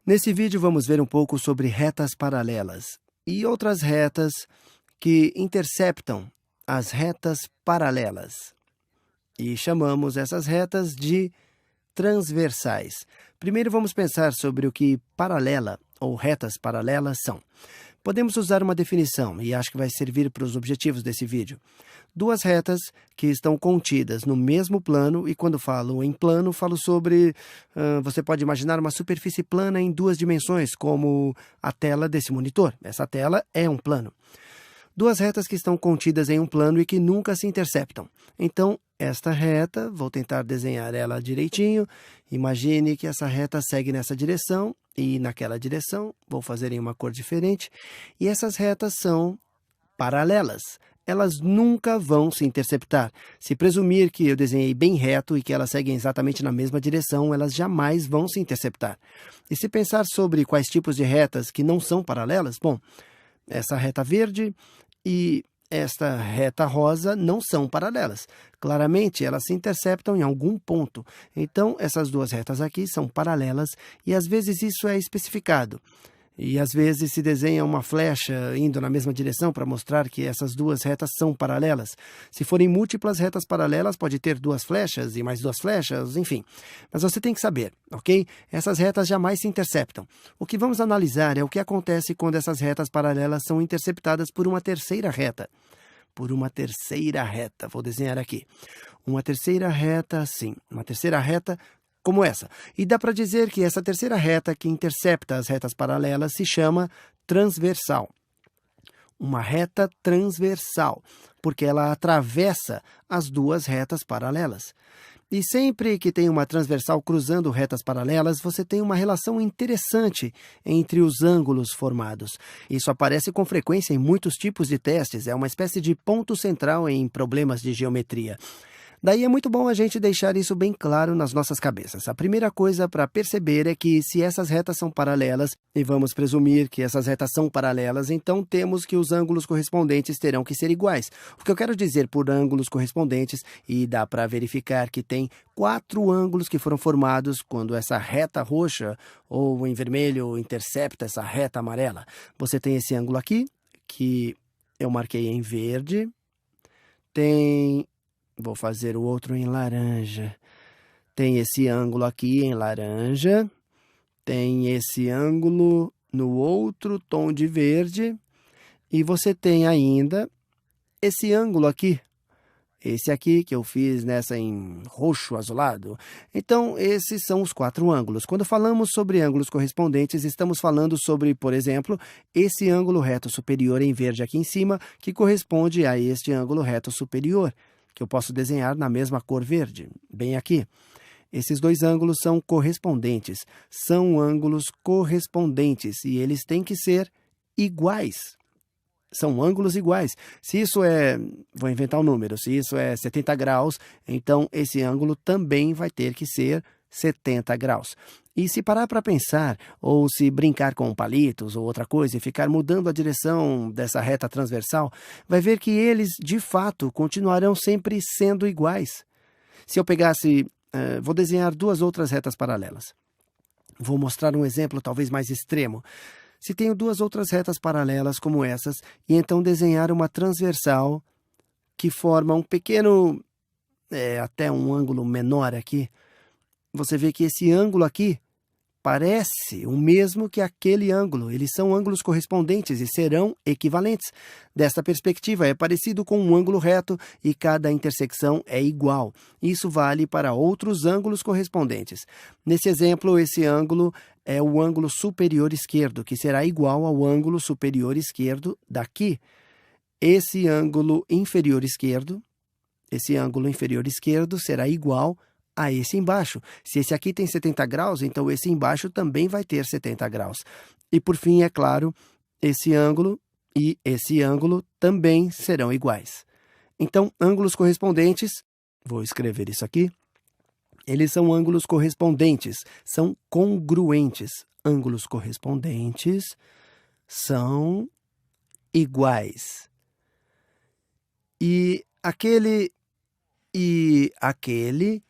Nesse vídeo vamos ver um pouco sobre retas paralelas e outras retas que interceptam as retas paralelas. E chamamos essas retas de transversais. Primeiro vamos pensar sobre o que paralela ou retas paralelas são. Podemos usar uma definição, e acho que vai servir para os objetivos desse vídeo. Duas retas que estão contidas no mesmo plano, e quando falo em plano, falo sobre... você pode imaginar uma superfície plana em duas dimensões, como a tela desse monitor. Essa tela é um plano. Duas retas que estão contidas em um plano e que nunca se interceptam. Então, esta reta, vou tentar desenhar ela direitinho. Imagine que essa reta segue nessa direção e naquela direção. Vou fazer em uma cor diferente. E essas retas são paralelas. Elas nunca vão se interceptar. Se presumir que eu desenhei bem reto e que elas seguem exatamente na mesma direção, elas jamais vão se interceptar. E se pensar sobre quais tipos de retas que não são paralelas, bom, essa reta verde e esta reta rosa não são paralelas. Claramente, elas se interceptam em algum ponto. Então, essas duas retas aqui são paralelas e, às vezes, isso é especificado. E, às vezes, se desenha uma flecha indo na mesma direção para mostrar que essas duas retas são paralelas. Se forem múltiplas retas paralelas, pode ter duas flechas e mais duas flechas, enfim. Mas você tem que saber, ok? Essas retas jamais se interceptam. O que vamos analisar é o que acontece quando essas retas paralelas são interceptadas por uma terceira reta. Por uma terceira reta. Vou desenhar aqui. Uma terceira reta assim. Uma terceira reta como essa. E dá para dizer que essa terceira reta que intercepta as retas paralelas se chama transversal. Uma reta transversal, porque ela atravessa as duas retas paralelas. E sempre que tem uma transversal cruzando retas paralelas, você tem uma relação interessante entre os ângulos formados. Isso aparece com frequência em muitos tipos de testes, é uma espécie de ponto central em problemas de geometria. Daí é muito bom a gente deixar isso bem claro nas nossas cabeças. A primeira coisa para perceber é que se essas retas são paralelas, e vamos presumir que essas retas são paralelas, então temos que os ângulos correspondentes terão que ser iguais. O que eu quero dizer por ângulos correspondentes, e dá para verificar que tem 4 ângulos que foram formados quando essa reta roxa ou em vermelho intercepta essa reta amarela. Você tem esse ângulo aqui, que eu marquei em verde, tem... Vou fazer o outro em laranja. Tem esse ângulo aqui em laranja. Tem esse ângulo no outro tom de verde. E você tem ainda esse ângulo aqui. Esse aqui que eu fiz nessa em roxo azulado. Então, esses são os 4 ângulos. Quando falamos sobre ângulos correspondentes, estamos falando sobre, por exemplo, esse ângulo reto superior em verde aqui em cima, que corresponde a este ângulo reto superior, que eu posso desenhar na mesma cor verde, bem aqui. Esses 2 ângulos são correspondentes, são ângulos correspondentes e eles têm que ser iguais. São ângulos iguais. Se isso é, vou inventar um número, se isso é 70 graus, então esse ângulo também vai ter que ser 70 graus. E se parar para pensar, ou se brincar com palitos ou outra coisa e ficar mudando a direção dessa reta transversal, vai ver que eles, de fato, continuarão sempre sendo iguais. Se eu pegasse, vou desenhar 2 outras retas paralelas. Vou mostrar um exemplo talvez mais extremo. Se tenho 2 outras retas paralelas como essas, e então desenhar uma transversal que forma um pequeno, até um ângulo menor aqui, você vê que esse ângulo aqui parece o mesmo que aquele ângulo. Eles são ângulos correspondentes e serão equivalentes. Desta perspectiva, é parecido com um ângulo reto e cada intersecção é igual. Isso vale para outros ângulos correspondentes. Nesse exemplo, esse ângulo é o ângulo superior esquerdo, que será igual ao ângulo superior esquerdo daqui. Esse ângulo inferior esquerdo será igual a esse embaixo. Se esse aqui tem 70 graus, então esse embaixo também vai ter 70 graus. E por fim, é claro, esse ângulo e esse ângulo também serão iguais. Então, ângulos correspondentes, vou escrever isso aqui, eles são ângulos correspondentes, são congruentes. Ângulos correspondentes são iguais. E aquele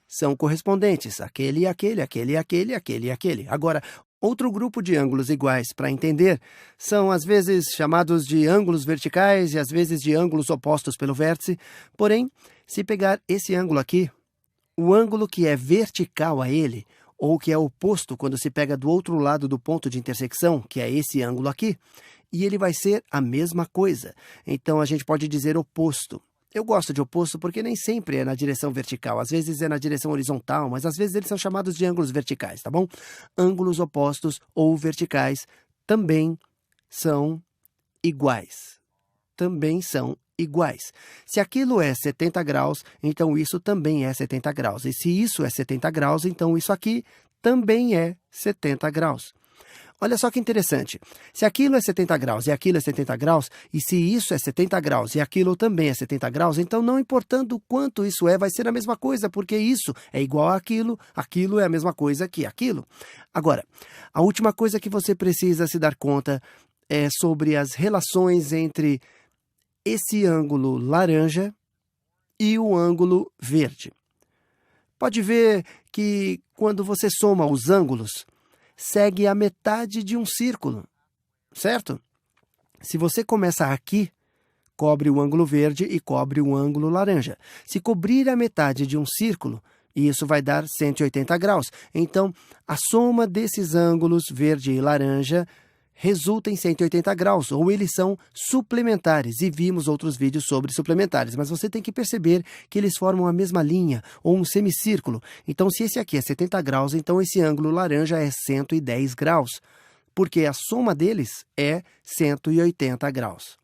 são correspondentes. Aquele e aquele, aquele e aquele, aquele e aquele. Agora, Outro grupo de ângulos iguais para entender são às vezes chamados de ângulos verticais e às vezes de ângulos opostos pelo vértice. Porém, se pegar esse ângulo aqui, o ângulo que é vertical a ele, ou que é oposto quando se pega do outro lado do ponto de intersecção, que é esse ângulo aqui, e ele vai ser a mesma coisa. Então, a gente pode dizer oposto. Eu gosto de oposto porque nem sempre é na direção vertical, às vezes é na direção horizontal, mas às vezes eles são chamados de ângulos verticais, tá bom? Ângulos opostos ou verticais também são iguais. Também são iguais. Se aquilo é 70 graus, então isso também é 70 graus. E se isso é 70 graus, então isso aqui também é 70 graus. Olha só que interessante. Se aquilo é 70 graus e aquilo é 70 graus, e se isso é 70 graus e aquilo também é 70 graus, então não importando o quanto isso é, vai ser a mesma coisa, porque isso é igual àquilo, aquilo é a mesma coisa que aquilo. Agora, a última coisa que você precisa se dar conta é sobre as relações entre esse ângulo laranja e o ângulo verde. Pode ver que quando você soma os ângulos, segue a metade de um círculo, certo? Se você começa aqui, cobre o ângulo verde e cobre o ângulo laranja. Se cobrir a metade de um círculo, isso vai dar 180 graus. Então, a soma desses ângulos verde e laranja resulta em 180 graus, ou eles são suplementares, e vimos outros vídeos sobre suplementares, mas você tem que perceber que eles formam a mesma linha, ou um semicírculo. Então, se esse aqui é 70 graus, então esse ângulo laranja é 110 graus, porque a soma deles é 180 graus.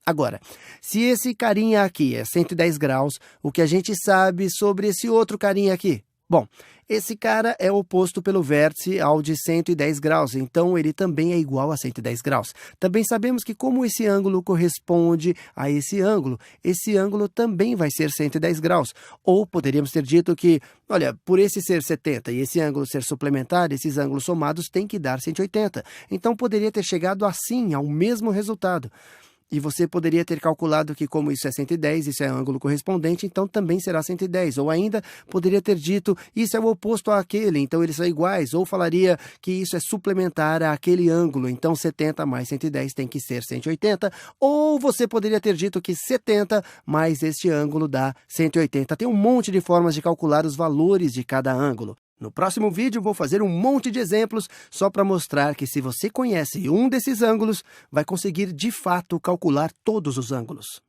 Agora, se esse carinha aqui é 110 graus, o que a gente sabe sobre esse outro carinha aqui? Bom, esse cara é oposto pelo vértice ao de 110 graus, então ele também é igual a 110 graus. Também sabemos que como esse ângulo corresponde a esse ângulo também vai ser 110 graus. Ou poderíamos ter dito que, olha, por esse ser 70 e esse ângulo ser suplementar, esses ângulos somados têm que dar 180. Então poderia ter chegado assim ao mesmo resultado. E você poderia ter calculado que como isso é 110, isso é ângulo correspondente, então também será 110. Ou ainda poderia ter dito, isso é o oposto àquele, então eles são iguais. Ou falaria que isso é suplementar àquele ângulo, então 70 mais 110 tem que ser 180. Ou você poderia ter dito que 70 mais este ângulo dá 180. Tem um monte de formas de calcular os valores de cada ângulo. No próximo vídeo, vou fazer um monte de exemplos só para mostrar que se você conhece um desses ângulos, vai conseguir de fato calcular todos os ângulos.